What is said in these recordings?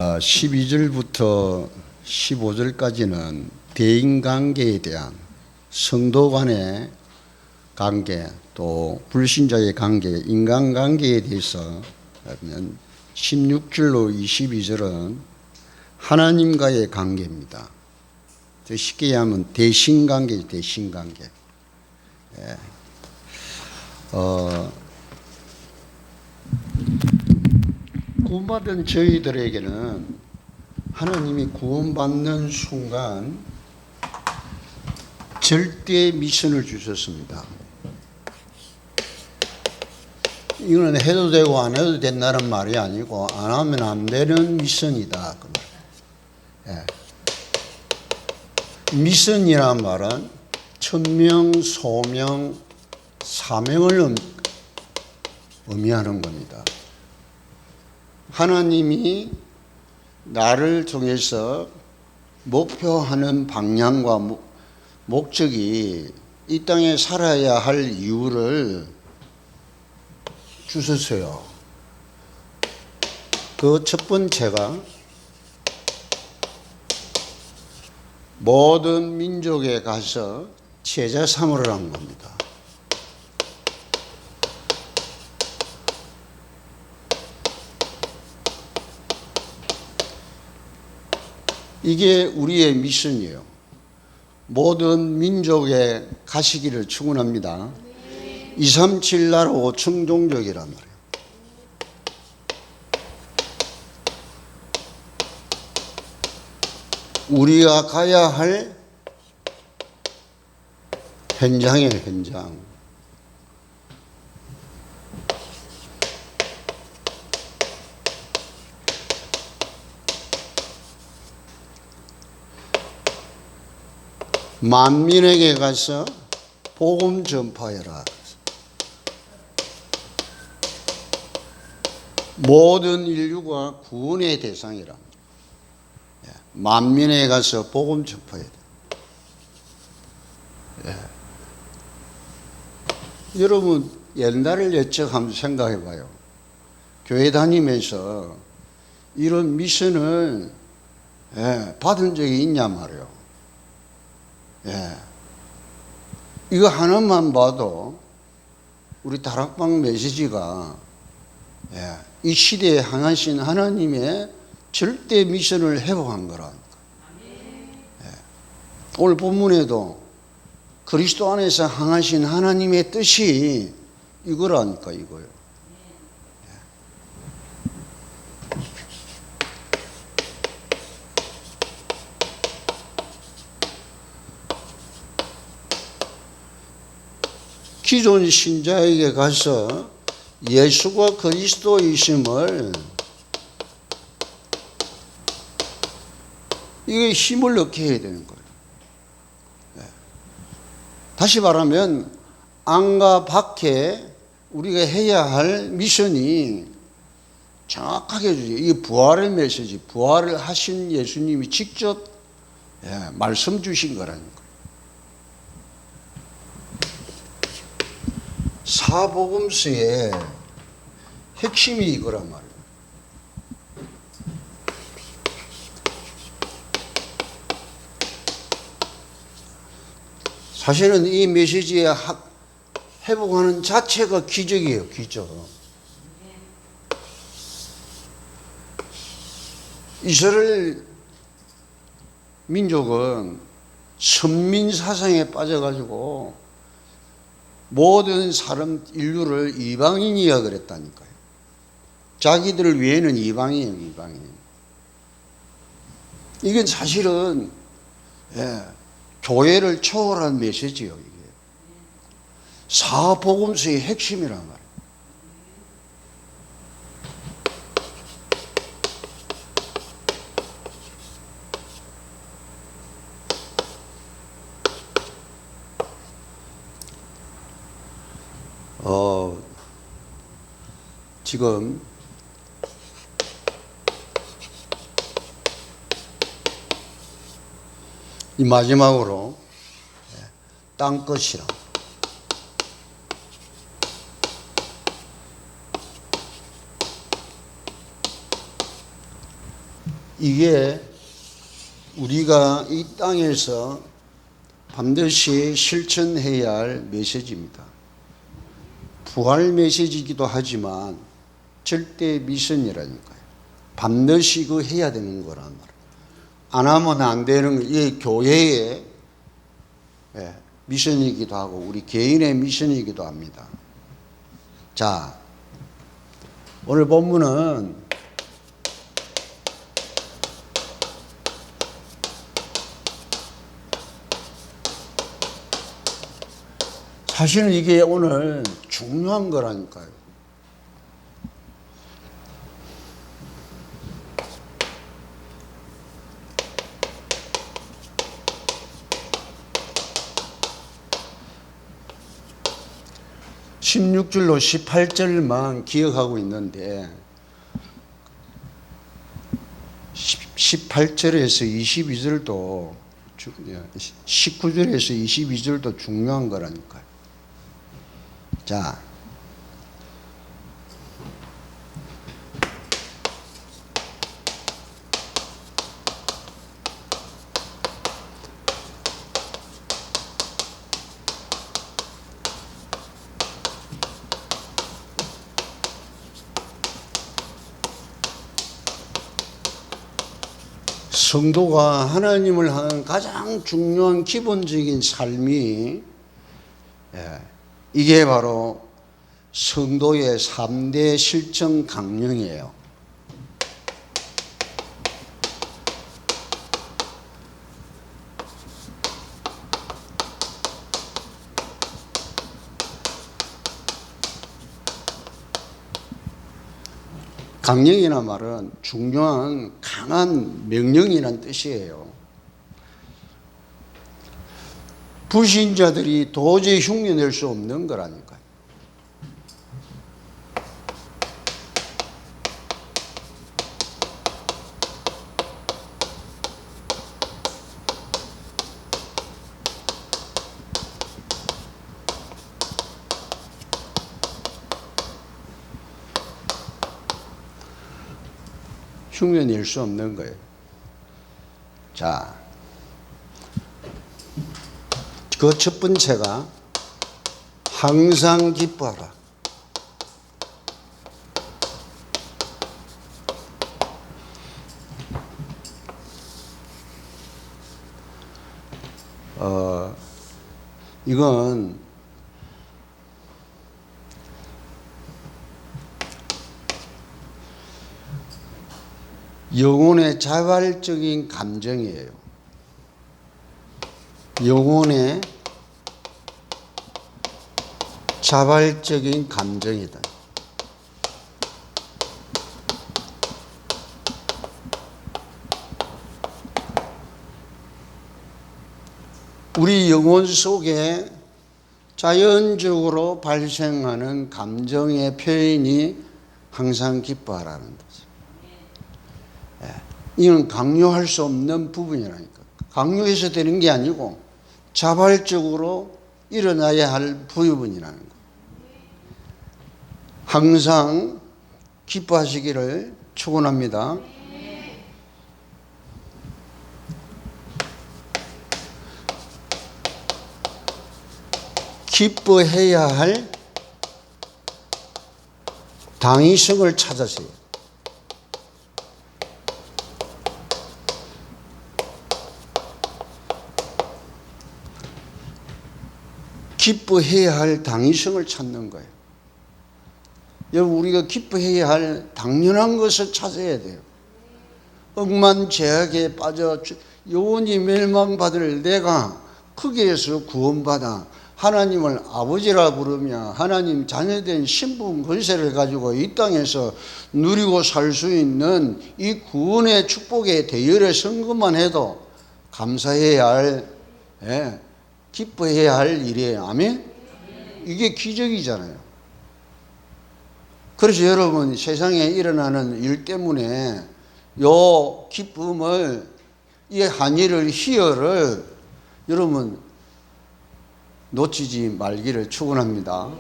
12절부터 15절까지는 대인관계에 대한 성도 간의 관계, 또 불신자의 관계, 인간관계에 대해서 하면 16절로 22절은 하나님과의 관계입니다. 쉽게 하면 대신관계죠. 대신관계. 구원받은 저희들에게는 하나님이 구원받는 순간 절대 미션을 주셨습니다. 이거는 해도 되고 안 해도 된다는 말이 아니고 안 하면 안 되는 미션이다. 그 말. 미션이란 말은 천명, 소명, 사명을 의미하는 겁니다. 하나님이 나를 통해서 목표하는 방향과 목적이 이 땅에 살아야 할 이유를 주셨어요. 그 첫 번째가 모든 민족에 가서 제자 삼으라는 겁니다. 이게 우리의 미션이에요. 모든 민족에 가시기를 축원합니다. 237 나라 5천 종족이란 말이에요. 우리가 가야 할 현장이에요, 현장. 만민에게 가서 복음 전파해라. 모든 인류가 구원의 대상이라. 만민에게 가서 복음 전파해야 돼. 여러분 옛날을 예측 한번 생각해 봐요. 교회 다니면서 이런 미션을 받은 적이 있냐 말이에요. 이거 하나만 봐도 우리 다락방 메시지가 이 시대에 향하신 하나님의 절대 미션을 회복한 거라니까. 오늘 본문에도 그리스도 안에서 향하신 하나님의 뜻이 이거라니까, 이거요. 기존 신자에게 가서 예수가 그리스도이심을 이게 힘을 얻게 해야 되는 거예요. 다시 말하면 안과 밖에 우리가 해야 할 미션이 정확하게 주죠. 이 부활의 메시지, 부활을 하신 예수님이 직접 말씀 주신 거라니까. 사복음서의 핵심이 이거란 말이에요. 사실은 이 메시지의 회복하는 자체가 기적이에요, 기적. 이스라엘 민족은 선민 사상에 빠져가지고 모든 사람 인류를 이방인이라 그랬다니까요. 자기들 외에는 이방인이에요, 이방인. 이건 사실은 교회를 초월한 메시지예요, 이게. 사복음서의 핵심이란 말이에요. 지금 이 마지막으로 땅끝이라. 이게 우리가 이 땅에서 반드시 실천해야 할 메시지입니다. 부활 메시지이기도 하지만 절대 미션이라니까요. 반드시 그 해야 되는 거란 말이에요. 안 하면 안 되는 거. 이게 교회의 미션이기도 하고 우리 개인의 미션이기도 합니다. 자, 오늘 본문은 사실은 이게 오늘 중요한 거라니까요. (16절로) (18절만) 기억하고 있는데 18절에서 22절도 19절에서 22절도 중요한 거라니까요. 자, 성도가 하나님을 향한 가장 중요한 기본적인 삶이 이게 바로 성도의 3대 실천 강령이에요. 강령이란 말은 중요한 강한 명령이란 뜻이에요. 불신자들이 도저히 흉내낼 수 없는 거라니까요. 흉내낼 수 없는 거예요. 자, 그 첫 번째가 항상 기뻐하라. 이건 영혼의 자발적인 감정이에요. 영혼의 자발적인 감정이다. 우리 영혼 속에 자연적으로 발생하는 감정의 표현이 항상 기뻐하라는 거죠. 이건 강요할 수 없는 부분이라니까. 강요해서 되는 게 아니고 자발적으로 일어나야 할 부분이라는 거. 항상 기뻐하시기를 축원합니다. 기뻐해야 할 당위성을 찾으세요. 기뻐해야 할 당위성을 찾는 거예요. 여러분, 우리가 기뻐해야 할 당연한 것을 찾아야 돼요. 억만 죄악에 빠져 영원히 멸망받을 내가 거기에서 구원받아 하나님을 아버지라 부르며 하나님 자녀된 신분 권세를 가지고 이 땅에서 누리고 살 수 있는 이 구원의 축복의 대열에 선 것만 해도 감사해야 할, 기뻐해야 할 일이에요. 아멘? 이게 기적이잖아요. 그래서 여러분, 세상에 일어나는 일 때문에 요 기쁨을, 이 한일을, 희열을 여러분 놓치지 말기를 축원합니다.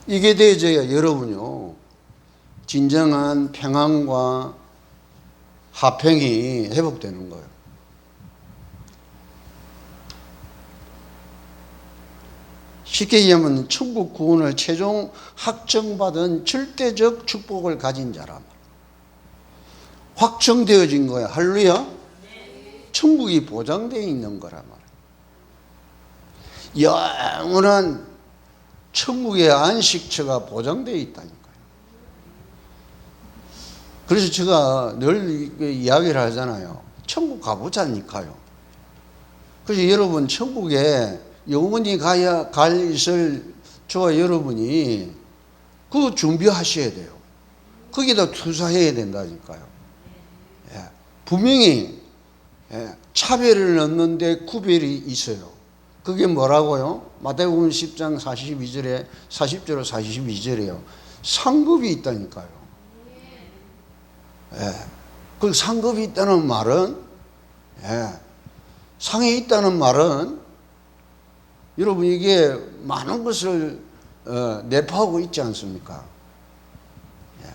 이게 되어져야 여러분요 진정한 평안과 화평이 회복되는 거예요. 쉽게 얘기하면 천국 구원을 최종 확정받은 절대적 축복을 가진 자란 말이에요. 확정되어진 거야. 할렐루야. 천국이 보장되어 있는 거란 말이에요. 영원한 천국의 안식처가 보장되어 있다니까요. 그래서 제가 늘 이야기를 하잖아요. 천국 가보자니까요. 그래서 여러분 천국에 영원히 가야 갈 있을 저와 여러분이 그거 준비하셔야 돼요. 거기다 투자해야 된다니까요. 예. 분명히 차별을 넣는데 구별이 있어요. 그게 뭐라고요? 마태복음 10장 42절에 40절 42절에요. 상급이 있다니까요. 예. 그 상급이 있다는 말은 상이 있다는 말은 여러분 이게 많은 것을 내포하고 있지 않습니까? 예.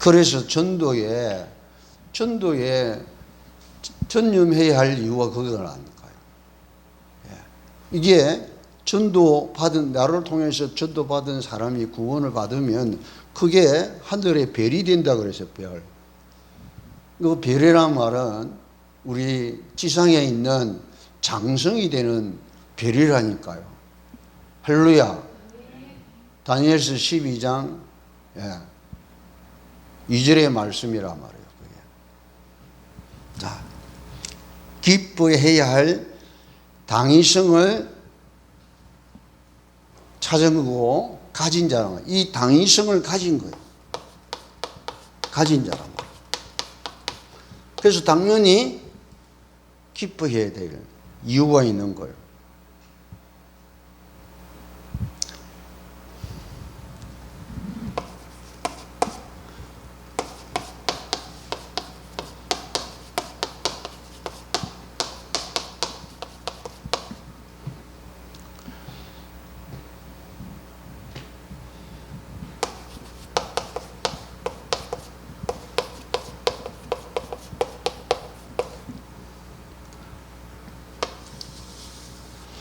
그래서 전도에 전념해야 할 이유가 그거라니까요. 예. 이게 전도받은 나를 통해서 전도받은 사람이 구원을 받으면 그게 하늘의 별이 된다 그래서 별. 그 별이란 말은 우리 지상에 있는 장성이 되는 별이라니까요. 할렐루야. 다니엘서 12장 2절의 말씀이란 말이에요. 그게. 자, 기뻐해야 할 당위성을 찾은 가진 자란 이 당위성을 가진 거예요. 가진 자란 말이에요. 그래서 당연히 기뻐해야 될 이유가 있는 거예요.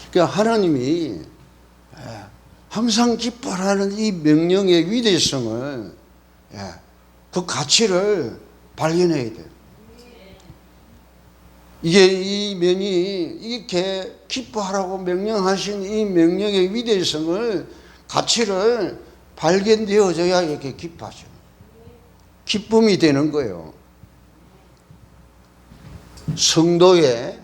그러니까 하나님이 항상 기뻐하는 이 명령의 위대성을 그 가치를 발견해야 돼요. 이게 이 면이 이렇게 기뻐하라고 명령하신 이 명령의 위대성을 가치를 발견되어져야 이렇게 기뻐하죠. 기쁨이 되는 거예요. 성도의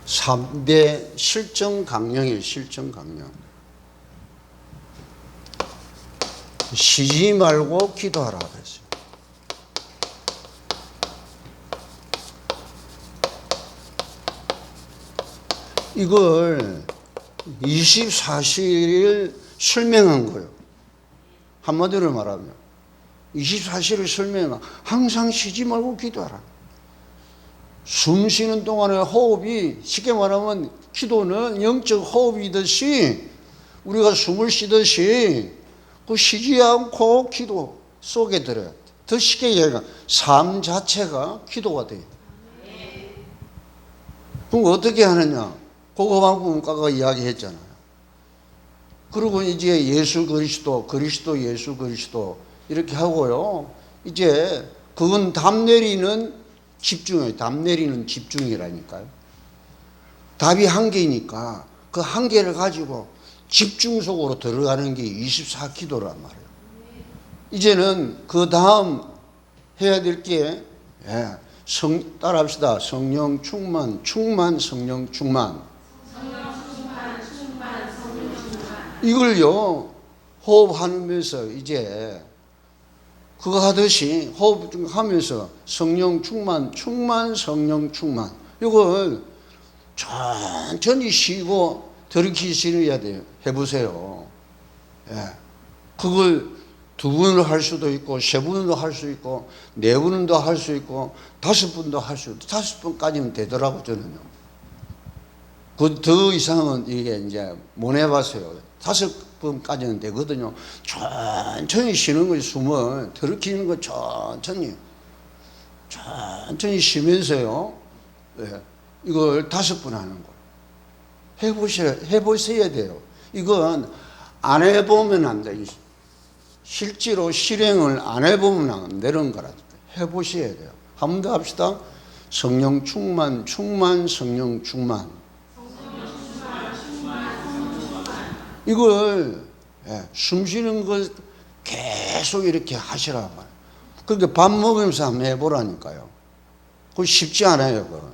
3대 실정 강령이에요. 실정 강령. 쉬지 말고 기도하라 그랬어요. 이걸 24시를 설명한 거예요. 한마디로 말하면 24시를 설명한 항상 쉬지 말고 기도하라. 숨 쉬는 동안에 호흡이 쉽게 말하면 기도는 영적 호흡이듯이 우리가 숨을 쉬듯이 그 쉬지 않고 기도 속에 들어야 돼. 더 쉽게 얘기하면 삶 자체가 기도가 돼요. 그럼 어떻게 하느냐? 고고방법은 아까 이야기했잖아요. 그리고 이제 예수 그리스도 예수 그리스도 이렇게 하고요. 이제 그건 답 내리는 집중이에요. 답 내리는 집중이라니까요. 답이 한 개니까 그 한 개를 가지고 집중 속으로 들어가는 게 24기도란 말이에요. 이제는 그 다음 해야 될 게 따라합시다. 성령 충만, 성령 충만. 이걸요 호흡하면서 이제 그거 하듯이 호흡 하면서 성령 충만, 성령 충만. 이걸 천천히 쉬고 들이키셔야 돼요. 해보세요. 그걸 2번으로 할 수도 있고 3번으로 할 수 있고 4번도 할 수 있고 5번도 할 수 있고 5번까지는 되더라고 저는요. 그 더 이상은 이게 이제 못 해봤어요. 5번까지는 되거든요. 천천히 쉬는 거예요. 숨을 들이키는 거 천천히 쉬면서요. 네. 이걸 5번 하는 거예요. 해보셔야 돼요. 이건 안 해보면 안 돼요. 실제로 실행을 안 해보면 안 되는 거라니까. 해보셔야 돼요. 한 번 더 합시다. 성령 충만, 성령 충만. 이걸 숨 쉬는 걸 계속 이렇게 하시라고. 그러니까 밥 먹으면서 한번 해보라니까요. 그거 쉽지 않아요. 그거.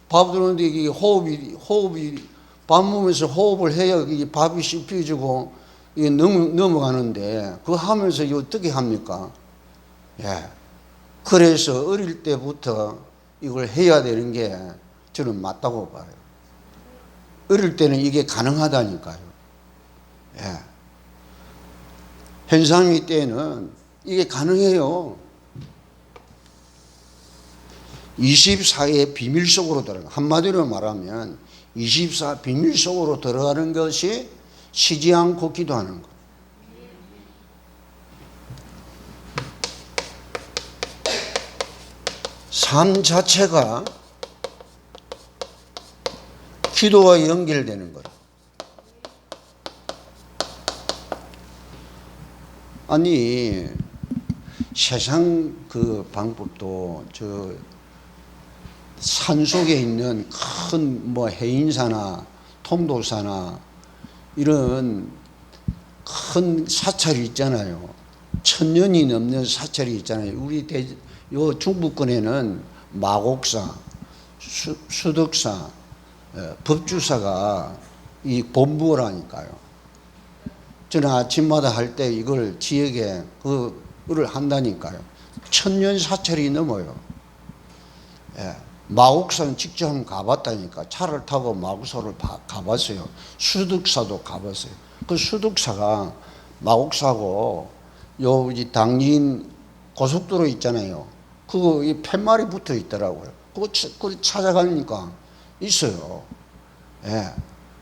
밥 들었는데 이게 호흡이 밥 먹으면서 호흡을 해야 이게 밥이 씹혀지고 이게 넘어가는데 그거 하면서 이거 어떻게 합니까? 예. 그래서 어릴 때부터 이걸 해야 되는 게 저는 맞다고 봐요. 어릴 때는 이게 가능하다니까요. 예. 현상이 때는 이게 가능해요. 24의 비밀 속으로 들어가. 한마디로 말하면 24 비밀 속으로 들어가는 것이 쉬지 않고 기도하는 것. 삶 자체가 기도와 연결되는 거예요. 아니 세상 그 방법도 저 산속에 있는 큰 뭐 해인사나 통도사나 이런 큰 사찰이 있잖아요. 1000년이 넘는 사찰이 있잖아요. 요 중부권에는 마곡사, 수덕사, 법주사가 이 본부라니까요. 저는 아침마다 할 때 이걸 지역에 그거를 한다니까요. 1000년 사찰이 넘어요. 예. 마곡사는 직접 한번 가봤다니까. 차를 타고 마곡사를 가봤어요. 수덕사도 가봤어요. 그 수덕사가 마곡사고 요 당진 고속도로 있잖아요. 그거 이 팻말이 붙어 있더라고요. 그거 찾아가니까 있어요. 예.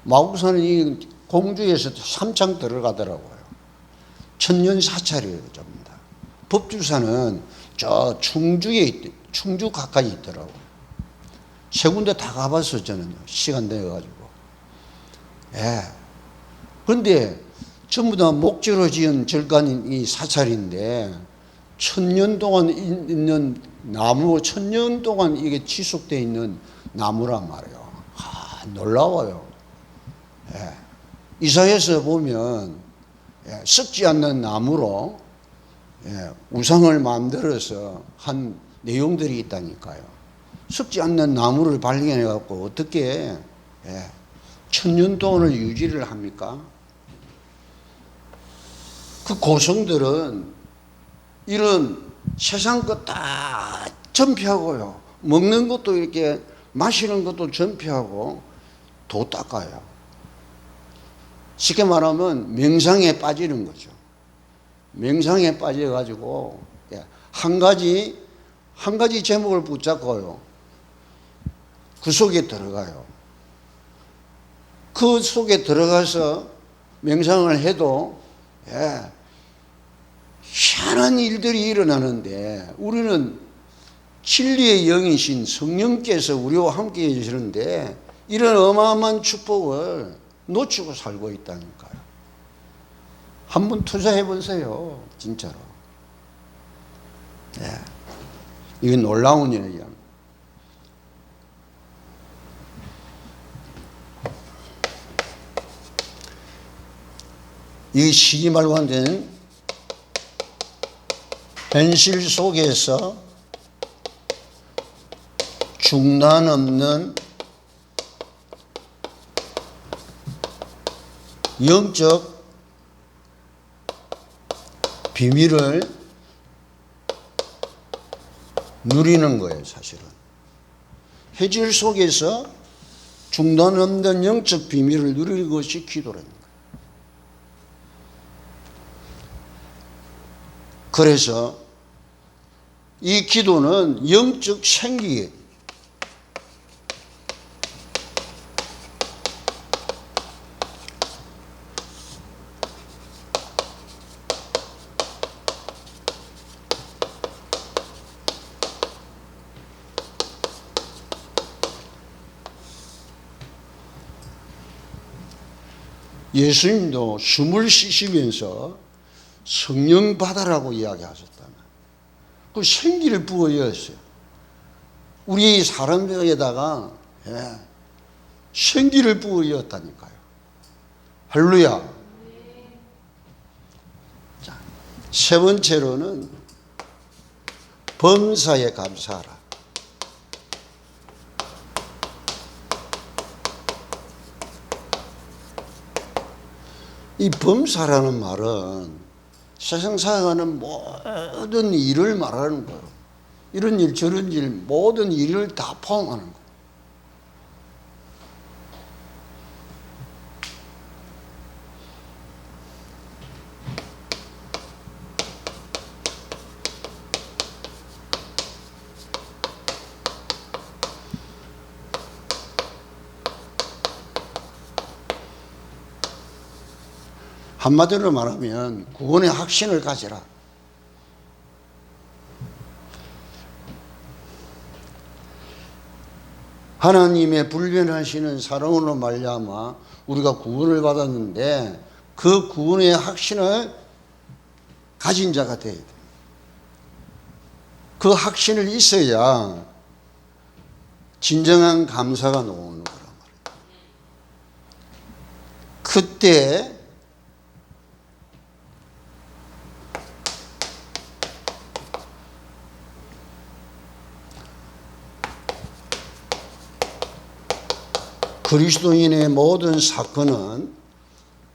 마곡사는 이 공주에서 삼창 들어가더라고요. 1000년 사찰이에요, 전부 다. 법주사는 저 충주 가까이 있더라고요. 세 군데 다 가봤어요, 저는요. 시간 내가지고. 예. 그런데 전부 다 목재로 지은 절간인 이 사찰인데 1000년 동안 있는 나무, 1000년 동안 이게 지속되어 있는 나무란 말이에요. 놀라워요. 예. 이사야서 보면 썩지 않는 나무로 우상을 만들어서 한 내용들이 있다니까요. 썩지 않는 나무를 발견해 갖고 어떻게 1000년 동안을 유지를 합니까? 그 고성들은 이런 세상 것 다 전폐하고요. 먹는 것도 이렇게 마시는 것도 전폐하고 도 닦아요. 쉽게 말하면 명상에 빠지는 거죠. 명상에 빠져가지고 한 가지 제목을 붙잡고요. 그 속에 들어가요. 그 속에 들어가서 명상을 해도 희한한 일들이 일어나는데 우리는 진리의 영이신 성령께서 우리와 함께 계시는데 이런 어마어마한 축복을 놓치고 살고 있다니까요. 한번 투자해 보세요. 진짜로. 이건 놀라운 일이에요. 이 쉬지 말고 한 데는 현실 속에서 중단 없는 영적 비밀을 누리는 거예요, 사실은. 해질 속에서 중단 없는 영적 비밀을 누리는 것이 기도랍니다. 그래서 이 기도는 영적 생기예요. 예수님도 숨을 쉬시면서 성령 받아라고 이야기하셨다면 그 생기를 부어였어요. 우리 사람에게다가 생기를 부어였다니까요. 할렐루야. 자, 세 번째로는 범사에 감사하라. 이 범사라는 말은 세상 살아가는 모든 일을 말하는 거예요. 이런 일 저런 일 모든 일을 다 포함하는 거예요. 한마디로 말하면 구원의 확신을 가지라. 하나님의 불변하시는 사랑으로 말미암아 우리가 구원을 받았는데 그 구원의 확신을 가진 자가 돼야 돼. 그 확신을 있어야 진정한 감사가 나오는 거란 말이에요. 그때 그리스도인의 모든 사건은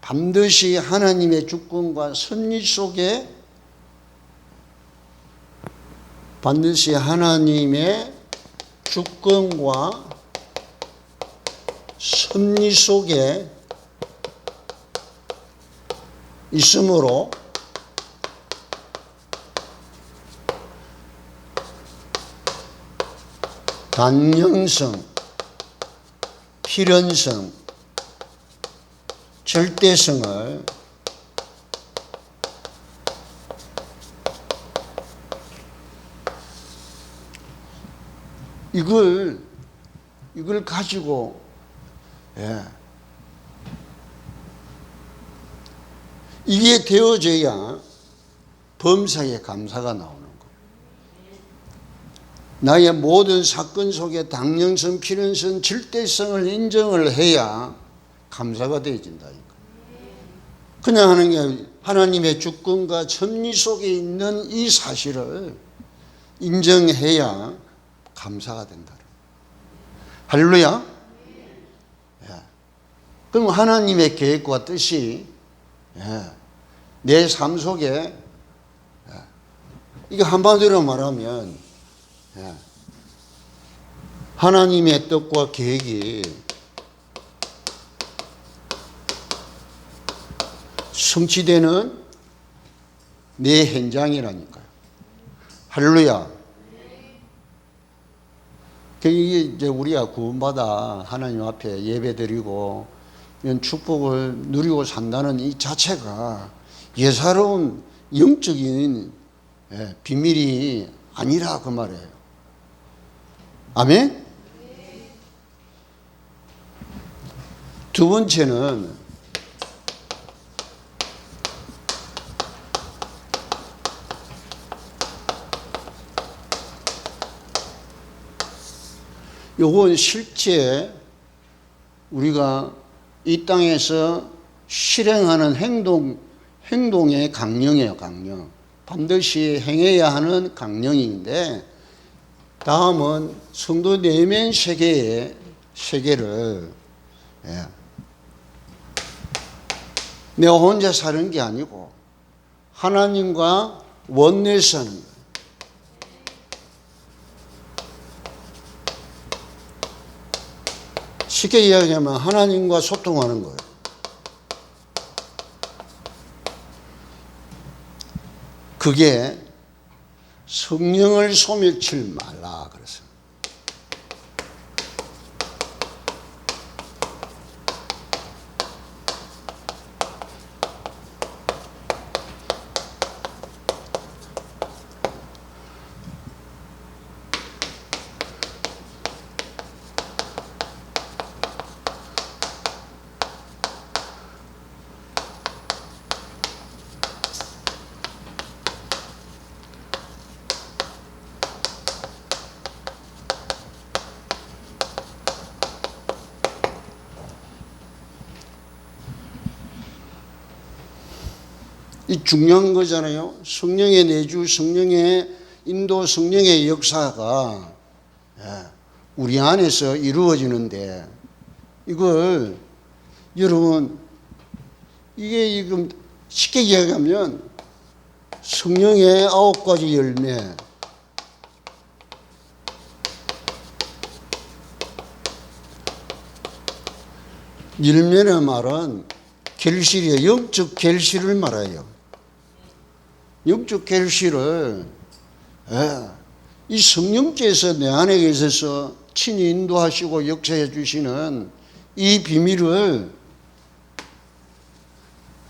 반드시 하나님의 주권과 섭리 속에 반드시 하나님의 주권과 섭리 속에 있으므로 단연성, 필연성, 절대성을 이걸 가지고 이게 되어져야 범사에 감사가 나오는 거예요. 나의 모든 사건 속에 당연성, 필연성, 절대성을 인정을 해야 감사가 되어진다니까. 그냥 하는 게 하나님의 주권과 섭리 속에 있는 이 사실을 인정해야 감사가 된다. 할렐루야. 그럼 하나님의 계획과 뜻이 내 삶 속에 이거 한마디로 말하면 하나님의 뜻과 계획이 성취되는 내 현장이라니까요. 할렐루야. 이게 이제 우리가 구원받아 하나님 앞에 예배드리고 이런 축복을 누리고 산다는 이 자체가 예사로운 영적인 비밀이 아니라 그 말이에요. 아멘? 두 번째는 요건 실제 우리가 이 땅에서 실행하는 행동의 강령이에요, 강령. 반드시 행해야 하는 강령인데, 다음은 성도 내면 세계의 세계를 내가 혼자 사는 게 아니고 하나님과 원내 사는 거예요. 쉽게 이야기하면 하나님과 소통하는 거예요. 그게 성령을 소멸치 말라 그랬어요. 이 중요한 거잖아요. 성령의 내주, 성령의 인도, 성령의 역사가 우리 안에서 이루어지는데, 이걸 여러분, 이게 지금 쉽게 이야기하면 성령의 9가지 열매, 열매의 말은 결실이에요. 영적 결실을 말해요. 영적 결실을 이 성령께서 내 안에 계셔서 친히 인도하시고 역사해 주시는 이 비밀을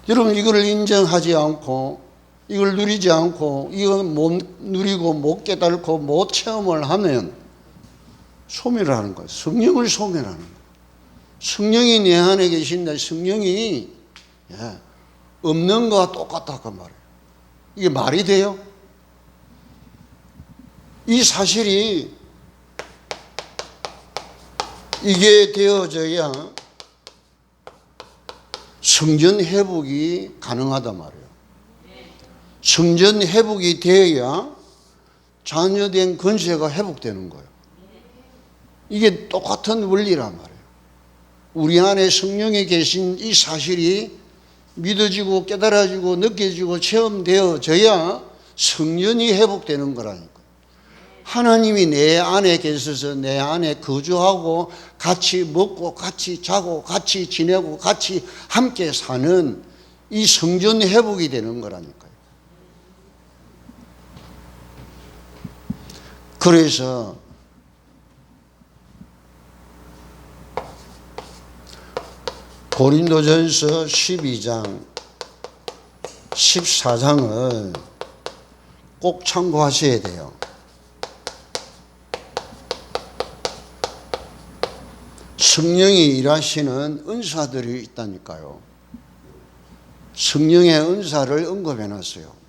여러분, 이걸 인정하지 않고 이걸 누리지 않고 이걸 못 누리고 못 깨닫고 못 체험을 하면 소멸하는 거예요. 성령을 소멸하는 거예요. 성령이 내 안에 계신다. 성령이 없는 거와 똑같다고 말해요. 이게 말이 돼요? 이 사실이 이게 되어져야 성전 회복이 가능하단 말이에요. 성전 회복이 되어야 잔여된 권세가 회복되는 거예요. 이게 똑같은 원리란 말이에요. 우리 안에 성령이 계신 이 사실이 믿어지고 깨달아지고 느껴지고 체험되어져야 성전이 회복되는 거라니까. 하나님이 내 안에 계셔서 내 안에 거주하고 같이 먹고 같이 자고 같이 지내고 같이 함께 사는 이 성전 회복이 되는 거라니까요. 그래서 고린도전서 12장 14장을 꼭 참고하셔야 돼요. 성령이 일하시는 은사들이 있다니까요. 성령의 은사를 언급해 놨어요.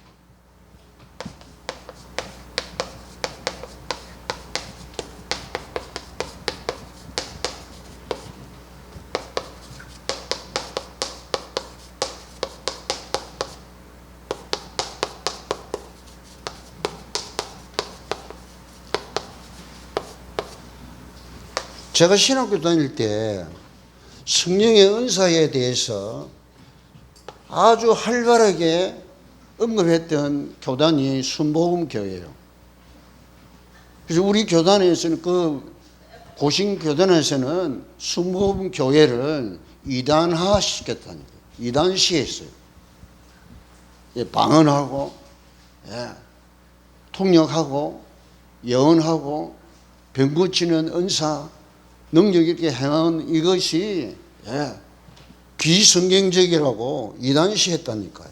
제가 신학교 다닐 때 성령의 은사에 대해서 아주 활발하게 언급했던 교단이 순복음교회예요. 그래서 우리 교단에서는 그 고신 교단에서는 순복음교회를 이단화 시켰다니까요. 이단시했어요. 방언하고 통역하고 예언하고 병 고치는 은사 능력 있게 행한 이것이 비성경적이라고 이단시했다니까요.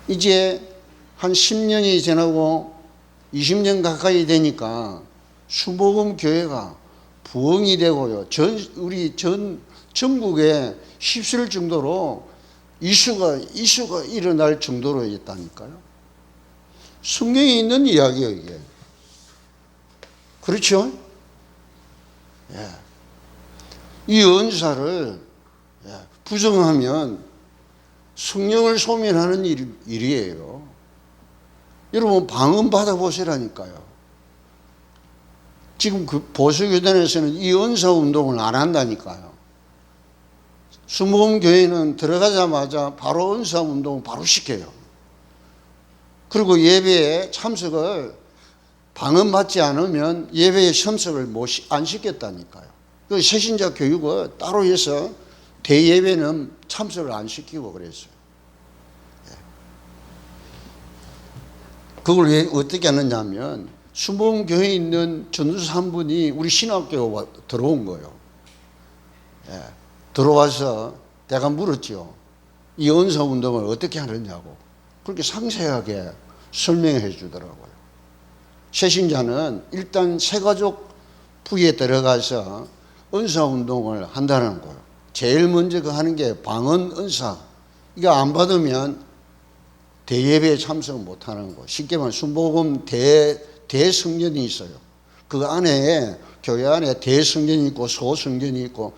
이제 한 10년이 지나고 20년 가까이 되니까 순복음 교회가 부흥이 되고요. 우리 전국에 휩쓸 정도로 이슈가 일어날 정도로 있다니까요. 성경에 있는 이야기예요, 이게. 그렇죠? 이 은사를 부정하면 성령을 소멸하는 일이에요. 여러분, 방언 받아보시라니까요. 지금 그 보수교단에서는 이 은사 운동을 안 한다니까요. 순복음교회는 들어가자마자 바로 은사 운동을 바로 시켜요. 그리고 예배에 참석을 방언 받지 않으면 예배에 참석을 안 시켰다니까요. 그 새신자 교육을 따로 해서 대예배는 참석을 안 시키고 그랬어요. 그걸 왜 어떻게 하느냐면 순복음교회에 있는 전도사 한 분이 우리 신학교에 들어온 거예요. 들어와서 내가 물었죠. 이 은사 운동을 어떻게 하느냐고. 그렇게 상세하게 설명해 주더라고요. 새신자는 일단 새가족 부에 들어가서 은사 운동을 한다는 거예요. 제일 먼저 하는 게 방언 은사. 이거 안 받으면 대예배에 참석 못 하는 거. 쉽게 말하면 순복음 대성전이 있어요. 그 안에 교회 안에 대성전이 있고 소성전이 있고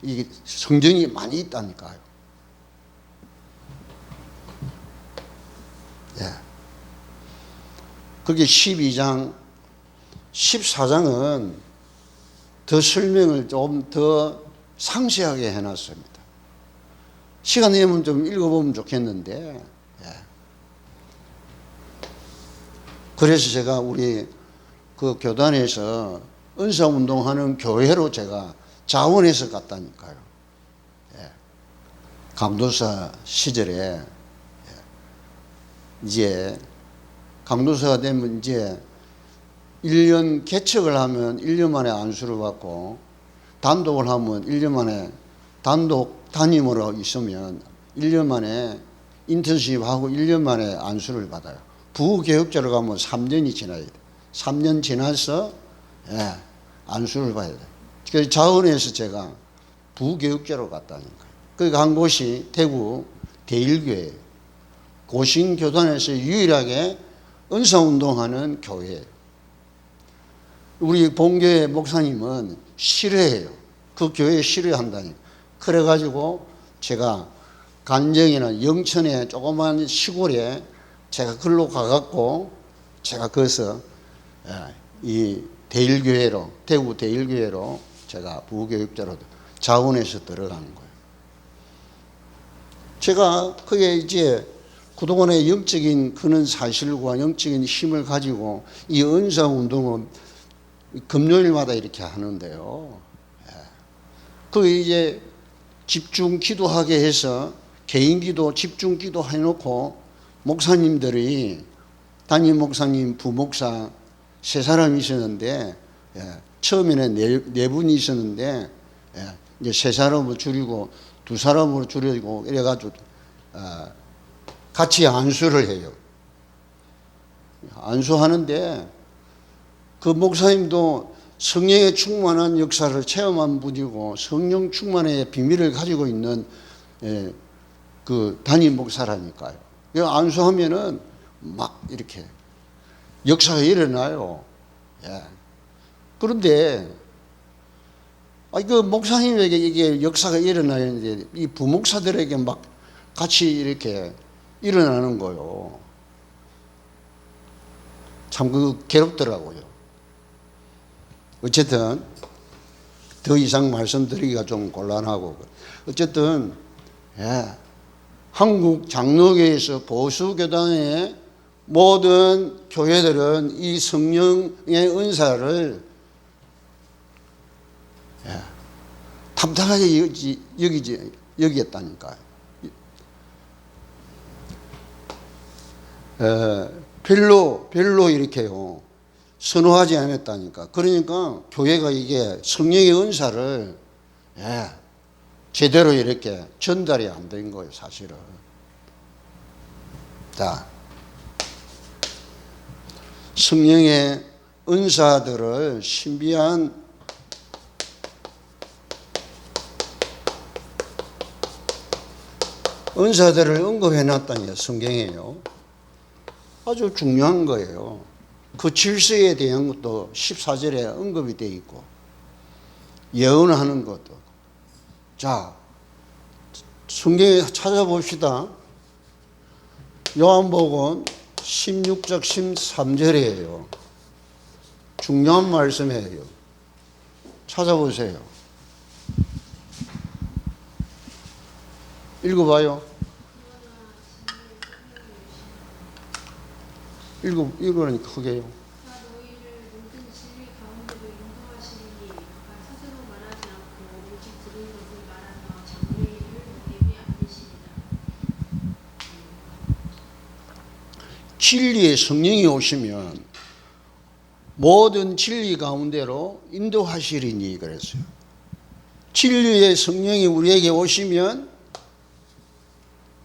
이 성전이 많이 있다니까요. 예. 그게 12장, 14장은 더 설명을 좀 더 상세하게 해놨습니다. 시간 되면 좀 읽어보면 좋겠는데, 예. 그래서 제가 우리 그 교단에서 은사운동하는 교회로 제가 자원해서 갔다니까요. 예. 강도사 시절에, 예. 이제 강도사가 되면 이제 1년 개척을 하면 1년 만에 안수를 받고, 단독을 하면 1년 만에 단독 담임으로 있으면 1년 만에 인턴십하고 1년 만에 안수를 받아요. 부교육자로 가면 3년이 지나야 돼요. 3년 지나서, 예, 안수를 받아야 돼요. 그래서 자원에서 제가 부교육자로 갔다니까요. 그 간 곳이 대구 대일교회예요. 고신교단에서 유일하게 은사운동하는 교회예요. 우리 본교회 목사님은 싫어해요. 그 교회 싫어한다니까. 그래가지고 제가 간정이나 영천의 조그만 시골에 제가 글로 가갖고 제가 거기서 이 대일교회로, 대구 대일교회로 제가 부교육자로 자원해서 들어가는 거예요. 제가 그게 이제 그동안의 영적인 그런 사실과 영적인 힘을 가지고 이 은사운동은 금요일마다 이렇게 하는데요. 그 이제 집중 기도하게 해서 개인 기도, 집중 기도 해놓고 목사님들이 담임 목사님, 부목사 세 사람이 있었는데, 처음에는 네 분이 있었는데, 이제 세 사람으로 줄이고 두 사람으로 줄이고 이래가지고 같이 안수를 해요. 안수하는데 그 목사님도 성령의 충만한 역사를 체험한 분이고 성령 충만의 비밀을 가지고 있는 그 담임 목사라니까요. 안수하면은 막 이렇게 역사가 일어나요. 예. 그런데 그 목사님에게 이게 역사가 일어나는데 이 부목사들에게 막 같이 이렇게 일어나는 거요. 참 그 괴롭더라고요. 어쨌든 더 이상 말씀드리기가 좀 곤란하고, 어쨌든 한국 장로교에서 보수교단의 모든 교회들은 이 성령의 은사를 탐탁하게 여기었다니까요. 별로 이렇게요 선호하지 않았다니까. 그러니까 교회가 이게 성령의 은사를 제대로 이렇게 전달이 안 된 거예요, 사실은. 자, 성령의 은사들을 신비한 은사들을 언급해 놨다는 게 성경이에요. 아주 중요한 거예요. 그 질서에 대한 것도 14절에 언급이 되어 있고, 예언하는 것도. 자, 성경에 찾아봅시다. 요한복음 16장 13절이에요. 중요한 말씀이에요. 찾아보세요. 읽어봐요. 읽으니까 크게요. 진리의 성령이 오시면 모든 진리 가운데로 인도하시리니 그랬어요. 진리의 성령이 우리에게 오시면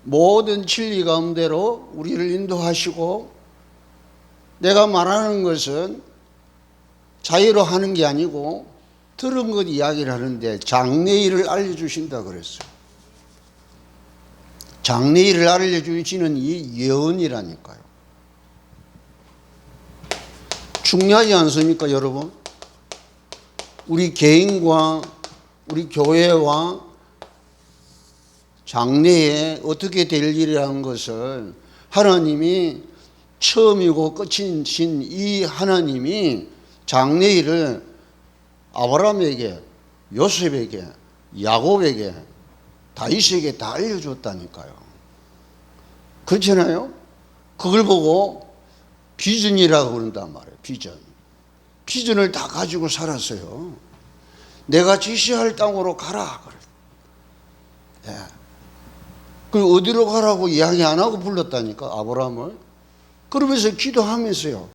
모든 진리 가운데로 우리를 인도하시고, 내가 말하는 것은 자유로 하는 게 아니고 들은 것 이야기를 하는데 장래일을 알려주신다 그랬어요. 장래일을 알려주시는 이 예언이라니까요. 중요하지 않습니까, 여러분? 우리 개인과 우리 교회와 장래에 어떻게 될 일이라는 것을 하나님이 처음이고 끝이신 이 하나님이 장래일을 아브라함에게, 요셉에게, 야곱에게, 다윗에게 다 알려줬다니까요. 그렇잖아요. 그걸 보고 비전이라고 그런단 말이에요. 비전을 다 가지고 살았어요. 내가 지시할 땅으로 가라. 예. 그 어디로 가라고 이야기 안 하고 불렀다니까, 아브라함을. 그러면서 기도하면서요.